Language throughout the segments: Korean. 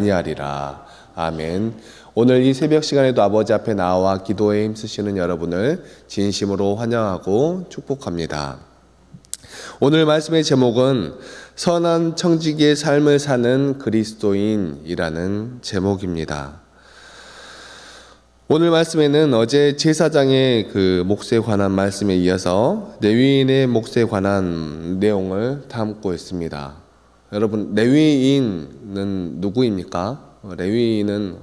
아니하리라. 아멘. 오늘 이 새벽 시간에도 아버지 앞에 나와 기도에 힘쓰시는 여러분을 진심으로 환영하고 축복합니다. 오늘 말씀의 제목은 선한 청지기의 삶을 사는 그리스도인이라는 제목입니다. 오늘 말씀에는 어제 제사장의 그 몫에 관한 말씀에 이어서 레위인의 몫에 관한 내용을 담고 있습니다. 여러분, 레위인은 누구입니까? 레위인은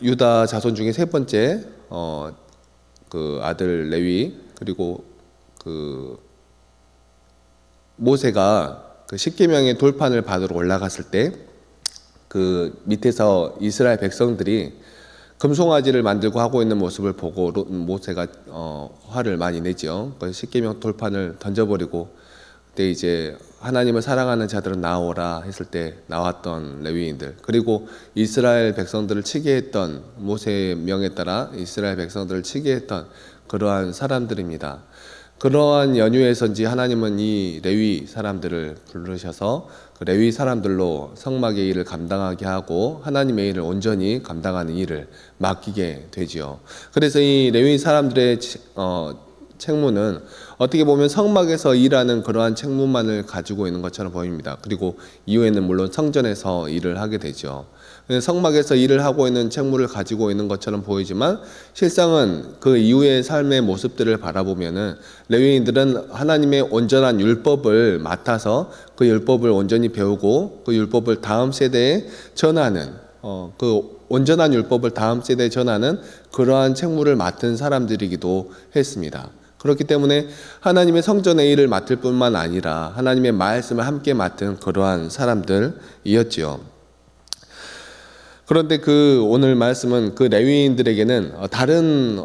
유다 자손 중에 세 번째 그 아들 레위, 그리고 그 모세가 그 십계명의 돌판을 받으러 올라갔을 때 그 밑에서 이스라엘 백성들이 금송아지를 만들고 하고 있는 모습을 보고 모세가 화를 많이 내죠. 그 십계명 돌판을 던져버리고 그때 이제 하나님을 사랑하는 자들은 나오라 했을 때 나왔던 레위인들, 그리고 이스라엘 백성들을 치게 했던 모세의 명에 따라 이스라엘 백성들을 치게 했던 그러한 사람들입니다. 그러한 연유에서인지 하나님은 이 레위 사람들을 부르셔서 그 레위 사람들로 성막의 일을 감당하게 하고 하나님의 일을 온전히 감당하는 일을 맡기게 되지요. 그래서 이 레위 사람들의 책무는 어떻게 보면 성막에서 일하는 그러한 책무만을 가지고 있는 것처럼 보입니다. 그리고 이후에는 물론 성전에서 일을 하게 되죠. 성막에서 일을 하고 있는 책무를 가지고 있는 것처럼 보이지만 실상은 그 이후의 삶의 모습들을 바라보면은 레위인들은 하나님의 온전한 율법을 맡아서 그 율법을 온전히 배우고 그 율법을 다음 세대에 전하는 그 온전한 율법을 다음 세대에 전하는 그러한 책무를 맡은 사람들이기도 했습니다. 그렇기 때문에 하나님의 성전의 일을 맡을 뿐만 아니라 하나님의 말씀을 함께 맡은 그러한 사람들이었지요. 그런데 그 오늘 말씀은 그 레위인들에게는 다른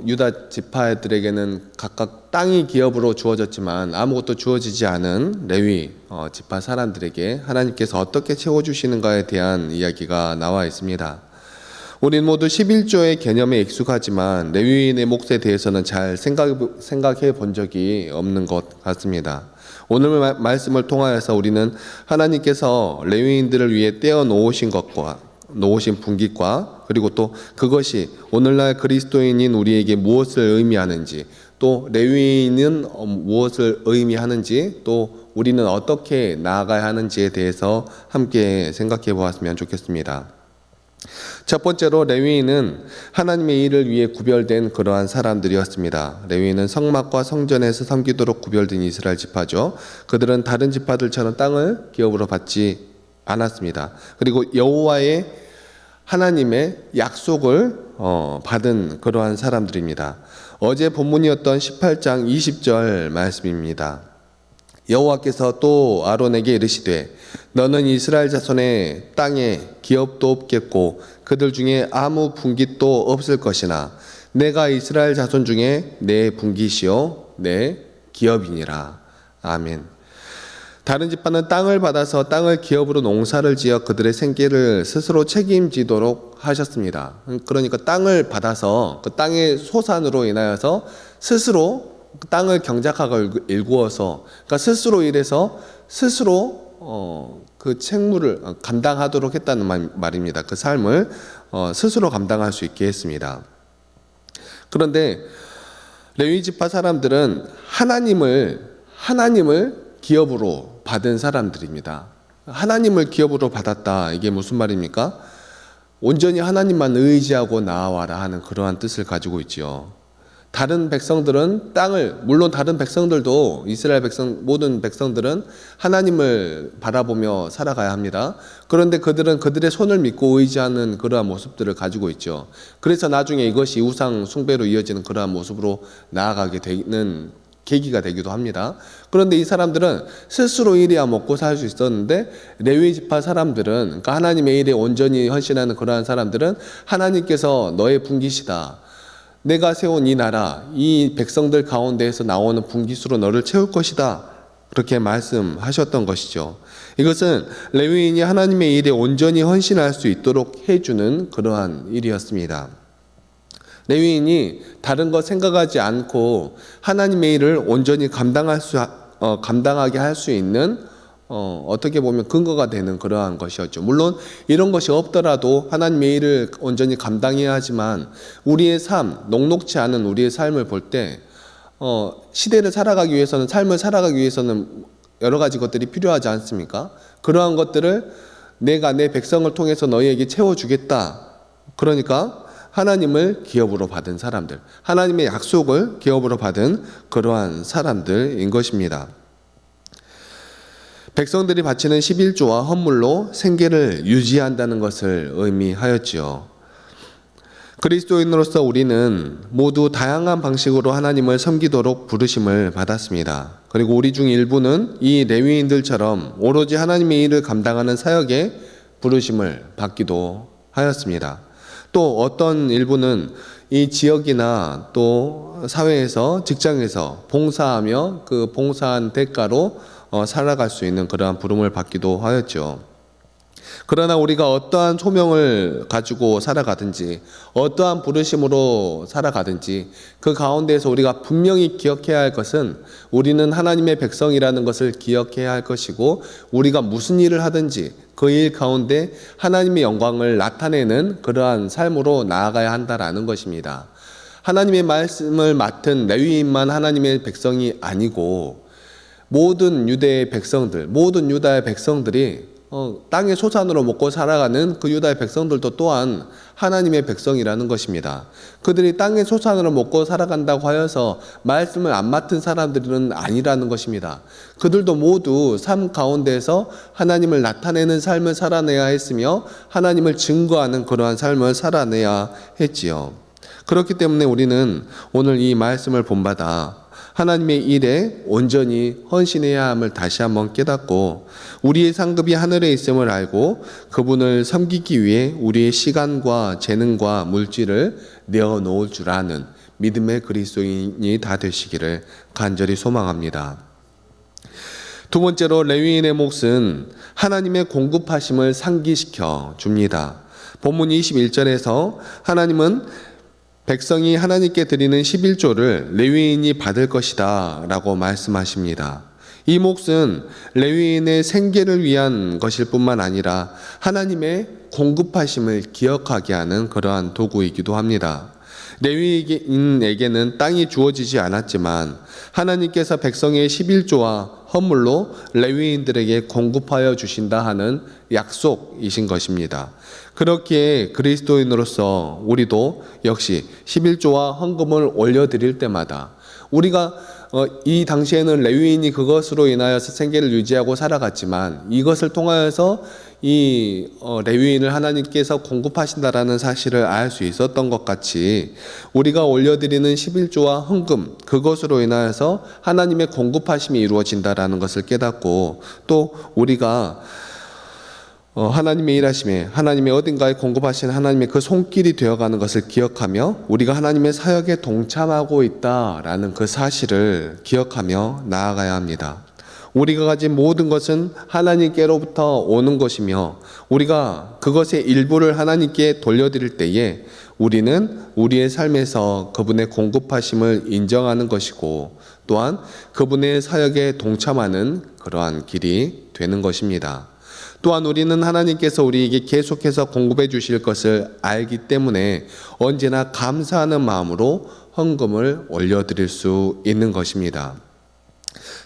유다 지파들에게는 각각 땅이 기업으로 주어졌지만 아무것도 주어지지 않은 레위 지파 사람들에게 하나님께서 어떻게 채워주시는가에 대한 이야기가 나와 있습니다. 우린 모두 11조의 개념에 익숙하지만 레위인의 몫에 대해서는 잘 생각해 본 적이 없는 것 같습니다. 오늘 말씀을 통하여서 우리는 하나님께서 레위인들을 위해 떼어 놓으신 것과 놓으신 분깃과 그리고 또 그것이 오늘날 그리스도인인 우리에게 무엇을 의미하는지, 또 레위인은 무엇을 의미하는지, 또 우리는 어떻게 나아가야 하는지에 대해서 함께 생각해 보았으면 좋겠습니다. 첫 번째로 레위인은 하나님의 일을 위해 구별된 그러한 사람들이었습니다. 레위인은 성막과 성전에서 섬기도록 구별된 이스라엘 지파죠. 그들은 다른 지파들처럼 땅을 기업으로 받지 않았습니다. 그리고 여호와의 하나님의 약속을 받은 그러한 사람들입니다. 어제 본문이었던 18장 20절 말씀입니다. 여호와께서 또 아론에게 이르시되 너는 이스라엘 자손의 땅에 기업도 없겠고 그들 중에 아무 분깃도 없을 것이나 내가 이스라엘 자손 중에 내 분깃이요 내 기업이니라. 아멘. 다른 지파는 땅을 받아서 땅을 기업으로 농사를 지어 그들의 생계를 스스로 책임지도록 하셨습니다. 그러니까 땅을 받아서 그 땅의 소산으로 인하여서 스스로 땅을 경작하고 일구어서, 그러니까 스스로 일해서 스스로 그 책무를 감당하도록 했다는 말입니다. 그 삶을 스스로 감당할 수 있게 했습니다. 그런데 레위 지파 사람들은 하나님을 기업으로 받은 사람들입니다. 하나님을 기업으로 받았다. 이게 무슨 말입니까? 온전히 하나님만 의지하고 나아와라 하는 그러한 뜻을 가지고 있지요. 다른 백성들은 물론 다른 백성들도 이스라엘 모든 백성들은 하나님을 바라보며 살아가야 합니다. 그런데 그들은 그들의 손을 믿고 의지하는 그러한 모습들을 가지고 있죠. 그래서 나중에 이것이 우상 숭배로 이어지는 그러한 모습으로 나아가게 되는 계기가 되기도 합니다. 그런데 이 사람들은 스스로 일해야 먹고 살 수 있었는데 레위 지파 사람들은, 그러니까 하나님의 일에 온전히 헌신하는 그러한 사람들은 하나님께서 너의 분깃이다, 내가 세운 이 나라, 이 백성들 가운데에서 나오는 분깃으로 너를 채울 것이다, 그렇게 말씀하셨던 것이죠. 이것은 레위인이 하나님의 일에 온전히 헌신할 수 있도록 해주는 그러한 일이었습니다. 레위인이 다른 것 생각하지 않고 하나님의 일을 온전히 감당할 수 감당하게 할 수 있는 어떻게 보면 근거가 되는 그러한 것이었죠. 물론 이런 것이 없더라도 하나님의 일을 온전히 감당해야 하지만 우리의 삶, 녹록지 않은 우리의 삶을 볼 때 시대를 살아가기 위해서는, 삶을 살아가기 위해서는 여러 가지 것들이 필요하지 않습니까? 그러한 것들을 내가 내 백성을 통해서 너희에게 채워주겠다. 그러니까 하나님을 기업으로 받은 사람들, 하나님의 약속을 기업으로 받은 그러한 사람들인 것입니다. 백성들이 바치는 11조와 헌물로 생계를 유지한다는 것을 의미하였지요. 그리스도인으로서 우리는 모두 다양한 방식으로 하나님을 섬기도록 부르심을 받았습니다. 그리고 우리 중 일부는 이 레위인들처럼 오로지 하나님의 일을 감당하는 사역에 부르심을 받기도 하였습니다. 또 어떤 일부는 이 지역이나 또 사회에서, 직장에서 봉사하며 그 봉사한 대가로 살아갈 수 있는 그러한 부름을 받기도 하였죠. 그러나 우리가 어떠한 소명을 가지고 살아가든지, 어떠한 부르심으로 살아가든지, 그 가운데에서 우리가 분명히 기억해야 할 것은 우리는 하나님의 백성이라는 것을 기억해야 할 것이고, 우리가 무슨 일을 하든지 그 일 가운데 하나님의 영광을 나타내는 그러한 삶으로 나아가야 한다라는 것입니다. 하나님의 말씀을 맡은 레위인만 하나님의 백성이 아니고 모든 유대의 백성들, 모든 유다의 백성들이 땅의 소산으로 먹고 살아가는 그 유다의 백성들도 또한 하나님의 백성이라는 것입니다. 그들이 땅의 소산으로 먹고 살아간다고 하여서 말씀을 안 맡은 사람들은 아니라는 것입니다. 그들도 모두 삶 가운데에서 하나님을 나타내는 삶을 살아내야 했으며 하나님을 증거하는 그러한 삶을 살아내야 했지요. 그렇기 때문에 우리는 오늘 이 말씀을 본받아 하나님의 일에 온전히 헌신해야 함을 다시 한번 깨닫고 우리의 상급이 하늘에 있음을 알고 그분을 섬기기 위해 우리의 시간과 재능과 물질을 내어놓을 줄 아는 믿음의 그리스도인이 다 되시기를 간절히 소망합니다. 두 번째로 레위인의 몫은 하나님의 공급하심을 상기시켜 줍니다. 본문 21절에서 하나님은 백성이 하나님께 드리는 11조를 레위인이 받을 것이다 라고 말씀하십니다. 이 몫은 레위인의 생계를 위한 것일 뿐만 아니라 하나님의 공급하심을 기억하게 하는 그러한 도구이기도 합니다. 레위인에게는 땅이 주어지지 않았지만 하나님께서 백성의 11조와 헌물로 레위인들에게 공급하여 주신다 하는 약속이신 것입니다. 그렇기에 그리스도인으로서 우리도 역시 11조와 헌금을 올려드릴 때마다 우리가 이 당시에는 레위인이 그것으로 인하여서 생계를 유지하고 살아갔지만 이것을 통하여서 이 레위인을 하나님께서 공급하신다라는 사실을 알 수 있었던 것 같이 우리가 올려드리는 11조와 헌금, 그것으로 인하여서 하나님의 공급하심이 이루어진다라는 것을 깨닫고 또 우리가 하나님의 일하심에 하나님의 어딘가에 공급하신 하나님의 그 손길이 되어가는 것을 기억하며 우리가 하나님의 사역에 동참하고 있다라는 그 사실을 기억하며 나아가야 합니다. 우리가 가진 모든 것은 하나님께로부터 오는 것이며 우리가 그것의 일부를 하나님께 돌려드릴 때에 우리는 우리의 삶에서 그분의 공급하심을 인정하는 것이고 또한 그분의 사역에 동참하는 그러한 길이 되는 것입니다. 또한 우리는 하나님께서 우리에게 계속해서 공급해 주실 것을 알기 때문에 언제나 감사하는 마음으로 헌금을 올려드릴 수 있는 것입니다.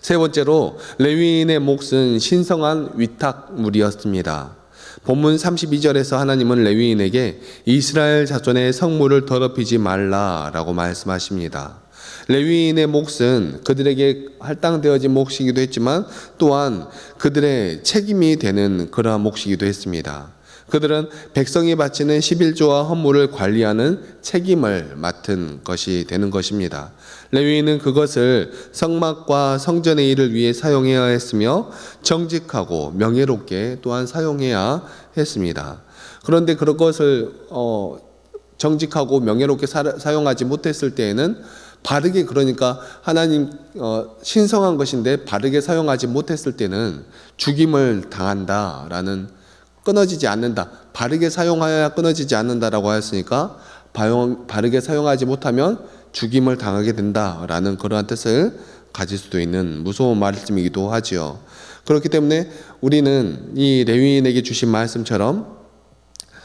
세 번째로 레위인의 몫은 신성한 위탁물이었습니다. 본문 32절에서 하나님은 레위인에게 이스라엘 자손의 성물을 더럽히지 말라라고 말씀하십니다. 레위인의 몫은 그들에게 할당되어진 몫이기도 했지만 또한 그들의 책임이 되는 그러한 몫이기도 했습니다. 그들은 백성이 바치는 11조와 헌물을 관리하는 책임을 맡은 것이 되는 것입니다. 레위인은 그것을 성막과 성전의 일을 위해 사용해야 했으며 정직하고 명예롭게 또한 사용해야 했습니다. 그런데 그런 것을 정직하고 명예롭게 사용하지 못했을 때에는 바르게, 그러니까 하나님 신성한 것인데 바르게 사용하지 못했을 때는 죽임을 당한다라는, 끊어지지 않는다, 바르게 사용하여야 끊어지지 않는다라고 하였으니까 바르게 사용하지 못하면 죽임을 당하게 된다라는 그러한 뜻을 가질 수도 있는 무서운 말씀이기도 하지요. 그렇기 때문에 우리는 이 레위인에게 주신 말씀처럼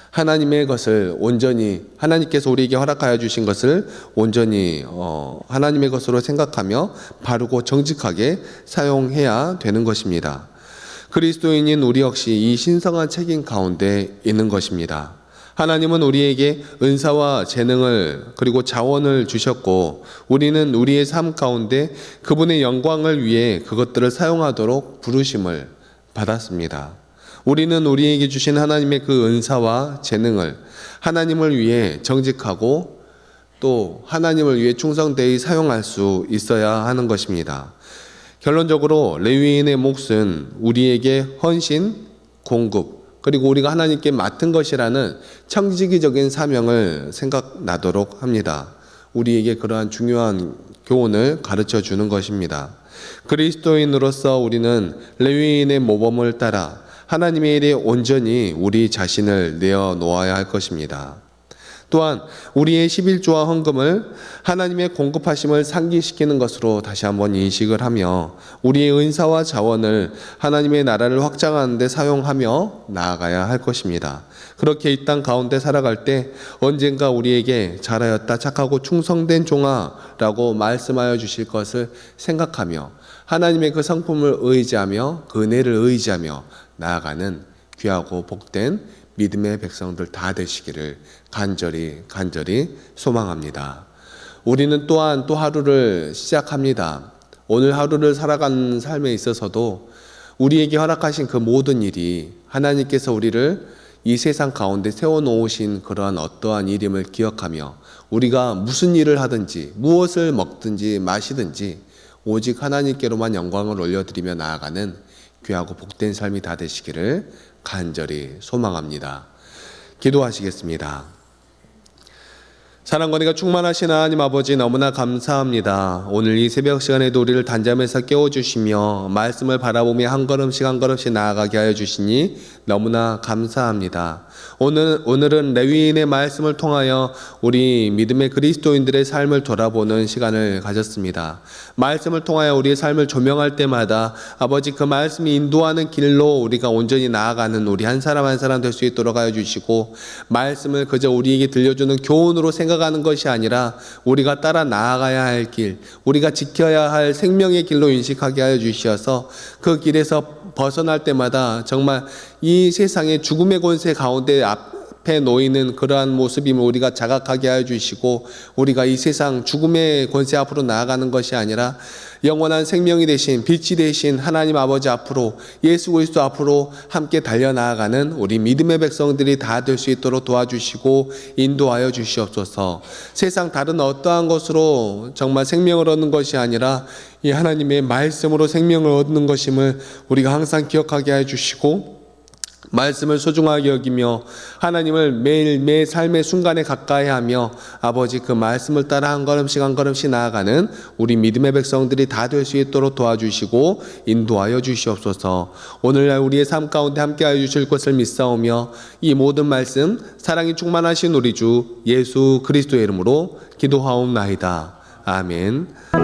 하나님의 것을 온전히, 하나님께서 우리에게 허락하여 주신 것을 온전히 하나님의 것으로 생각하며 바르고 정직하게 사용해야 되는 것입니다. 그리스도인인 우리 역시 이 신성한 책임 가운데 있는 것입니다. 하나님은 우리에게 은사와 재능을 그리고 자원을 주셨고, 우리는 우리의 삶 가운데 그분의 영광을 위해 그것들을 사용하도록 부르심을 받았습니다. 우리는 우리에게 주신 하나님의 그 은사와 재능을 하나님을 위해 정직하고 또 하나님을 위해 충성되이 사용할 수 있어야 하는 것입니다. 결론적으로 레위인의 몫은 우리에게 헌신, 공급, 그리고 우리가 하나님께 맡은 것이라는 청지기적인 사명을 생각나도록 합니다. 우리에게 그러한 중요한 교훈을 가르쳐 주는 것입니다. 그리스도인으로서 우리는 레위인의 모범을 따라 하나님의 일에 온전히 우리 자신을 내어놓아야 할 것입니다. 또한 우리의 11조와 헌금을 하나님의 공급하심을 상기시키는 것으로 다시 한번 인식을 하며 우리의 은사와 자원을 하나님의 나라를 확장하는 데 사용하며 나아가야 할 것입니다. 그렇게 이 땅 가운데 살아갈 때 언젠가 우리에게 잘하였다 착하고 충성된 종아라고 말씀하여 주실 것을 생각하며 하나님의 그 성품을 의지하며 그 은혜를 의지하며 나아가는 귀하고 복된 믿음의 백성들 다 되시기를 간절히 소망합니다. 우리는 또한 또 하루를 시작합니다. 오늘 하루를 살아가는 삶에 있어서도 우리에게 허락하신 그 모든 일이 하나님께서 우리를 이 세상 가운데 세워놓으신 그러한 어떠한 일임을 기억하며 우리가 무슨 일을 하든지 무엇을 먹든지 마시든지 오직 하나님께로만 영광을 올려드리며 나아가는 귀하고 복된 삶이 다 되시기를 간절히 소망합니다. 기도하시겠습니다. 사랑과 은혜가 충만하신 하나님 아버지, 너무나 감사합니다. 오늘 이 새벽 시간에도 우리를 단잠에서 깨워주시며 말씀을 바라보며 한 걸음씩 한 걸음씩 나아가게 하여 주시니 너무나 감사합니다. 오늘은 레위인의 말씀을 통하여 우리 믿음의 그리스도인들의 삶을 돌아보는 시간을 가졌습니다. 말씀을 통하여 우리의 삶을 조명할 때마다 아버지, 그 말씀이 인도하는 길로 우리가 온전히 나아가는 우리 한 사람 한 사람 될 수 있도록 하여 주시고, 말씀을 그저 우리에게 들려주는 교훈으로 생각하는 것이 아니라 우리가 따라 나아가야 할 길, 우리가 지켜야 할 생명의 길로 인식하게 하여 주시어서 그 길에서 벗어날 때마다 정말 이 세상의 죽음의 권세 가운데 앞에 놓이는 그러한 모습임을 우리가 자각하게 하여 주시고, 우리가 이 세상 죽음의 권세 앞으로 나아가는 것이 아니라 영원한 생명이 되신 빛이 되신 하나님 아버지 앞으로, 예수 그리스도 앞으로 함께 달려나아가는 우리 믿음의 백성들이 다 될 수 있도록 도와주시고 인도하여 주시옵소서. 세상 다른 어떠한 것으로 정말 생명을 얻는 것이 아니라 이 하나님의 말씀으로 생명을 얻는 것임을 우리가 항상 기억하게 해 주시고, 말씀을 소중하게 여기며 하나님을 매일 삶의 순간에 가까이 하며 아버지, 그 말씀을 따라 한 걸음씩 한 걸음씩 나아가는 우리 믿음의 백성들이 다 될 수 있도록 도와주시고 인도하여 주시옵소서. 오늘날 우리의 삶 가운데 함께하여 주실 것을 믿사오며 이 모든 말씀 사랑이 충만하신 우리 주 예수 그리스도의 이름으로 기도하옵나이다. 아멘.